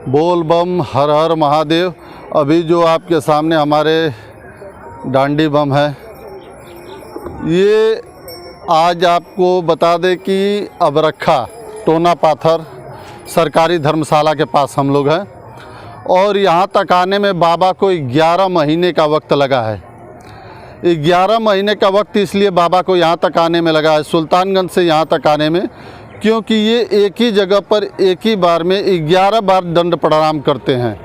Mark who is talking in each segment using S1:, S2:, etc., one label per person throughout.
S1: बोल बम हर हर महादेव। अभी जो आपके सामने हमारे डांडी बम है, ये आज आपको बता दें कि अबरखा टोना पाथर सरकारी धर्मशाला के पास हम लोग हैं और यहाँ तक आने में बाबा को 11 महीने का वक्त लगा है। 11 महीने का वक्त इसलिए बाबा को यहाँ तक आने में लगा है, सुल्तानगंज से यहाँ तक आने में, क्योंकि ये एक ही जगह पर एक ही बार में 11 बार दंड प्रणाम करते हैं।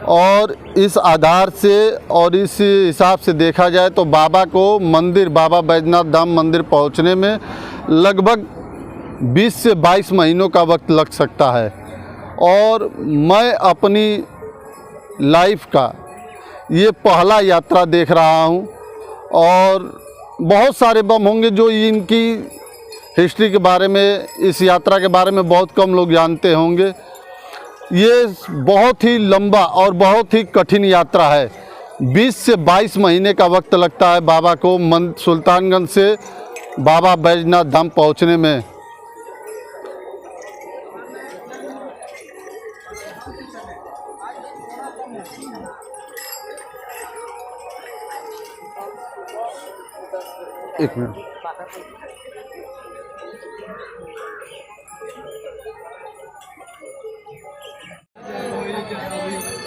S1: और इस आधार से और इस हिसाब से देखा जाए तो बाबा को मंदिर, बाबा बैजनाथ धाम मंदिर पहुँचने में लगभग 20 से 22 महीनों का वक्त लग सकता है। और मैं अपनी लाइफ का ये पहला यात्रा देख रहा हूँ और बहुत सारे बम होंगे जो इनकी हिस्ट्री के बारे में, इस यात्रा के बारे में बहुत कम लोग जानते होंगे। ये बहुत ही लंबा और बहुत ही कठिन यात्रा है। 20 से 22 महीने का वक्त लगता है बाबा को सुल्तानगंज से बाबा बैजनाथ धाम पहुँचने में। एक मिनट।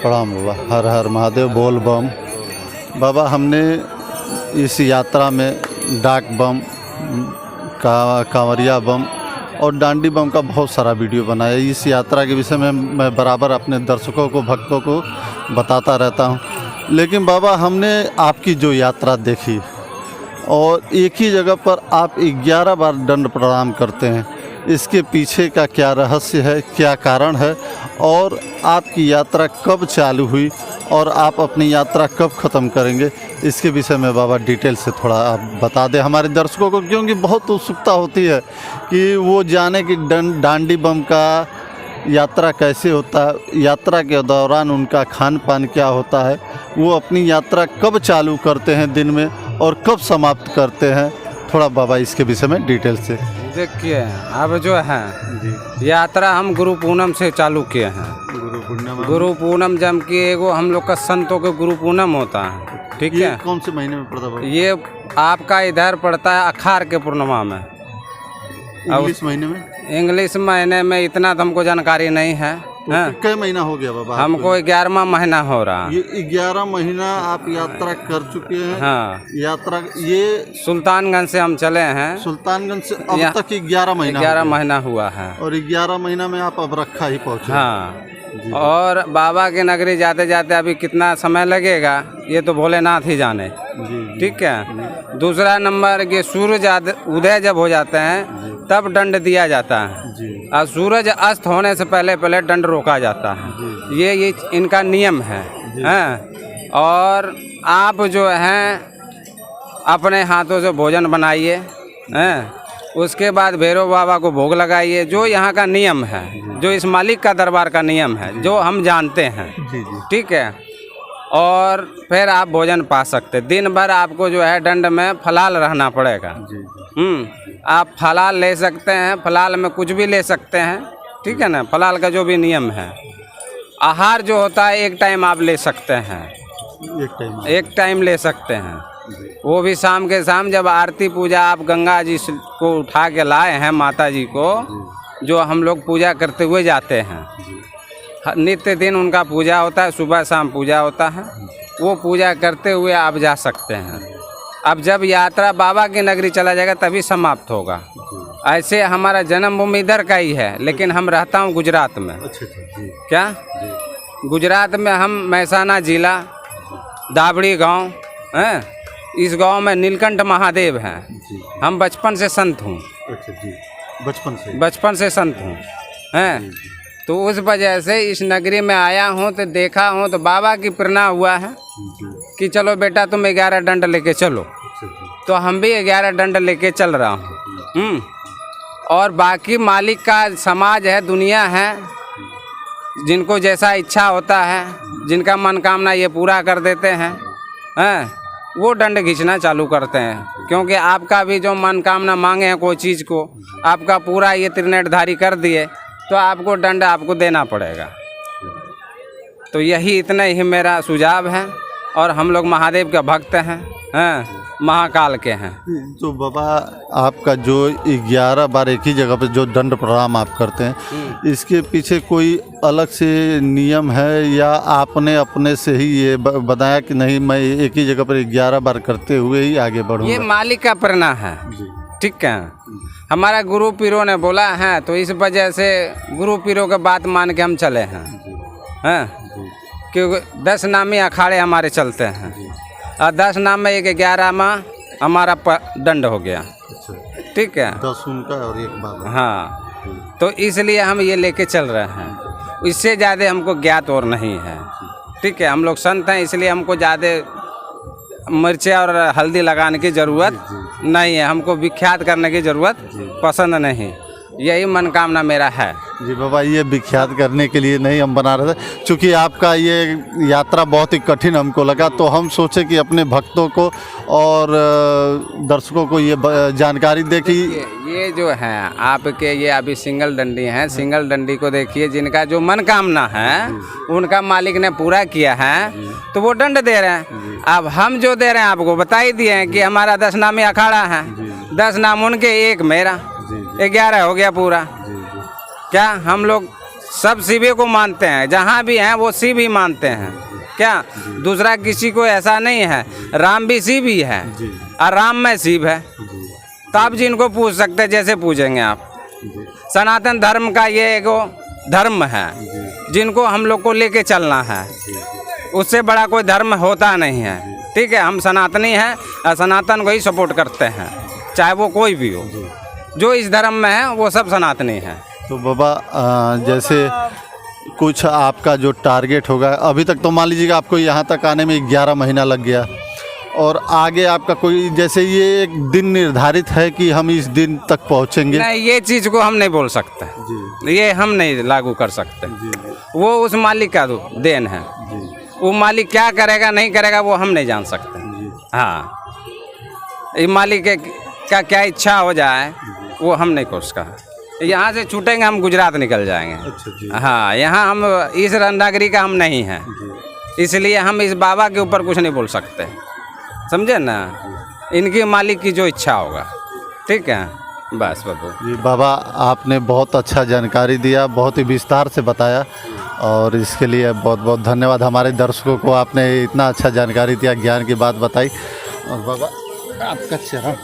S1: प्रणाम बाबा, हर हर महादेव। बोल बम। बाबा, हमने इस यात्रा में डाक बम, कांवरिया बम और डांडी बम का बहुत सारा वीडियो बनाया। इस यात्रा के विषय में मैं बराबर अपने दर्शकों को, भक्तों को बताता रहता हूँ। लेकिन बाबा, हमने आपकी जो यात्रा देखी और एक ही जगह पर आप 11 बार दंड प्रणाम करते हैं, इसके पीछे का क्या रहस्य है, क्या कारण है और आपकी यात्रा कब चालू हुई और आप अपनी यात्रा कब ख़त्म करेंगे, इसके विषय में बाबा डिटेल से थोड़ा आप बता दें हमारे दर्शकों को, क्योंकि बहुत उत्सुकता होती है कि वो जाने कि डांडी बम का यात्रा कैसे होता है, यात्रा के दौरान उनका खान पान क्या होता है, वो अपनी यात्रा कब चालू करते हैं दिन में और कब समाप्त करते हैं। थोड़ा बाबा इसके विषय में डिटेल से।
S2: देखिए, अब जो है यात्रा हम गुरु पूनम से चालू किए हैं। गुरु पूनम जब कि एगो हम लोग का संतों के गुरु पूनम होता है, ठीक है।
S1: कौन से महीने में पड़ता है?
S2: ये आपका इधर पड़ता है अखार के पूर्णिमा में।
S1: इंग्लिश महीने में?
S2: इंग्लिश महीने में इतना तो हमको जानकारी नहीं है।
S1: कई महीना हो गया बाबा?
S2: हमको 11वां महीना हो रहा है।
S1: ये 11 महीना आप यात्रा कर चुके हैं?
S2: हाँ।
S1: यात्रा ये
S2: सुल्तानगंज से हम चले हैं।
S1: सुल्तानगंज से अब तक 11 महीना
S2: हुआ है।
S1: और 11 महीना में आप अबरखा ही पहुँचे?
S2: हाँ। और बाबा के नगरी जाते जाते अभी कितना समय लगेगा ये तो भोलेनाथ ही जाने। ठीक है। दूसरा नंबर ये सूरज उदय जब हो जाते हैं तब दंड दिया जाता है और सूरज अस्त होने से पहले पहले दंड रोका जाता है। ये इनका नियम है। और आप जो हैं अपने हाथों से भोजन बनाइए, उसके बाद भैरव बाबा को भोग लगाइए, जो यहाँ का नियम है, जो इस मालिक का दरबार का नियम है, जो हम जानते हैं। ठीक है। और फिर आप भोजन पा सकते। दिन भर आपको जो है दंड में फलाल रहना पड़ेगा। आप फलाल ले सकते हैं, फलाल में कुछ भी ले सकते हैं, ठीक है ना। फलाल का जो भी नियम है। आहार जो होता है एक टाइम आप ले सकते हैं, एक टाइम ले सकते हैं, वो भी शाम के शाम जब आरती पूजा आप गंगा जी को उठा के लाए हैं, माता जी को जो हम लोग पूजा करते हुए जाते हैं। नित्य दिन उनका पूजा होता है, सुबह शाम पूजा होता है, वो पूजा करते हुए आप जा सकते हैं। अब जब यात्रा बाबा की नगरी चला जाएगा तभी समाप्त होगा। ऐसे हमारा जन्मभूमि इधर का ही है, लेकिन हम रहता हूँ गुजरात में। क्या? गुजरात में हम महसाना जिला, दाबड़ी गांव है। इस गांव में नीलकंठ महादेव हैं। हम बचपन से संत हूँ। बचपन से संत हूँ, हैं। तो उस वजह से इस नगरी में आया हूँ तो देखा हूँ, तो बाबा की प्रेरणा हुआ है कि चलो बेटा तुम 11 दंड लेके चलो। तो हम भी 11 दंड लेके चल रहा हूँ। और बाकी मालिक का समाज है, दुनिया है, जिनको जैसा इच्छा होता है, जिनका मनोकामना ये पूरा कर देते हैं, वो दंड खींचना चालू करते हैं। क्योंकि आपका भी जो मनोकामना मांगे हैं कोई चीज़ को, आपका पूरा ये त्रिनेत्रधारी कर दिए तो आपको दंड आपको देना पड़ेगा। तो यही इतना ही मेरा सुझाव है। और हम लोग महादेव के भक्त हैं, महाकाल के हैं।
S1: तो बाबा आपका जो 11 बार एक ही जगह पे जो दंड प्रणाम आप करते हैं, इसके पीछे कोई अलग से नियम है या आपने अपने से ही ये बताया कि नहीं मैं एक ही जगह पर 11 बार करते हुए ही आगे बढ़ूंगा?
S2: ये मालिक का प्रेरणा है, ठीक है। हमारा गुरु पीरों ने बोला है, तो इस वजह से गुरु पीरों के बात मान के हम चले हैं, क्योंकि 10 नामी अखाड़े हमारे चलते हैं और 10 नाम में एक 11वां हमारा दंड हो गया, ठीक है।
S1: 10 उनका और 1 बाबा।
S2: हाँ, तो इसलिए हम ये लेके चल रहे हैं। इससे ज़्यादा हमको ज्ञात और नहीं है, ठीक है। हम लोग संत हैं, इसलिए हमको ज़्यादा मिर्ची और हल्दी लगाने की ज़रूरत नहीं है, हमको विख्यात करने की ज़रूरत पसंद नहीं। यही मनोकामना मेरा है।
S1: जी बाबा, ये विख्यात करने के लिए नहीं हम बना रहे थे, क्योंकि आपका ये यात्रा बहुत ही कठिन हमको लगा, तो हम सोचे कि अपने भक्तों को और दर्शकों को ये जानकारी दे कि
S2: ये जो है आपके ये अभी सिंगल डंडी हैं, सिंगल डंडी को देखिए, जिनका जो मनोकामना है उनका मालिक ने पूरा किया है, तो वो दंड दे रहे हैं। अब हम जो दे रहे हैं आपको बता ही दिए हैं कि हमारा 10 नामी अखाड़ा है, 10 नाम उनके, 1 मेरा, 11 हो गया पूरा। क्या हम लोग सब शिवे को मानते हैं, जहाँ भी हैं वो शिव ही मानते हैं। क्या दूसरा किसी को ऐसा नहीं है? राम भी शिव ही है और राम में शिव है, तो आप जिनको पूछ सकते हैं जैसे पूछेंगे आप। सनातन धर्म का ये एगो धर्म है जिनको हम लोग को लेके चलना है, उससे बड़ा कोई धर्म होता नहीं है, ठीक है। हम सनातनी हैं और सनातन को ही सपोर्ट करते हैं, चाहे वो कोई भी हो। जो इस धर्म में है वो सब सनातनी है।
S1: तो बाबा जैसे कुछ आपका जो टारगेट होगा, अभी तक तो मान लीजिएगा आपको यहाँ तक आने में 11 महीना लग गया, और आगे आपका कोई जैसे ये एक दिन निर्धारित है कि हम इस दिन तक पहुँचेंगे?
S2: नहीं, ये चीज़ को हम नहीं बोल सकते जी। ये हम नहीं लागू कर सकते जी। वो उस मालिक का देन है जी। वो मालिक क्या करेगा नहीं करेगा वो हम नहीं जान सकते जी। हाँ, ये मालिक का क्या इच्छा हो जाए वो हम नहीं कर उसका। यहाँ से छूटेंगे हम गुजरात निकल जाएंगे। अच्छा जी। हाँ, यहाँ हम इस रंडागिरी का हम नहीं हैं, इसलिए हम इस बाबा के ऊपर कुछ नहीं बोल सकते, समझे ना। इनकी मालिक की जो इच्छा होगा, ठीक है, बस बाबू
S1: जी। बाबा आपने बहुत अच्छा जानकारी दिया, बहुत ही विस्तार से बताया, और इसके लिए बहुत बहुत धन्यवाद। हमारे दर्शकों को आपने इतना अच्छा जानकारी दिया, ज्ञान की बात बताई। और बाबा आपका चरण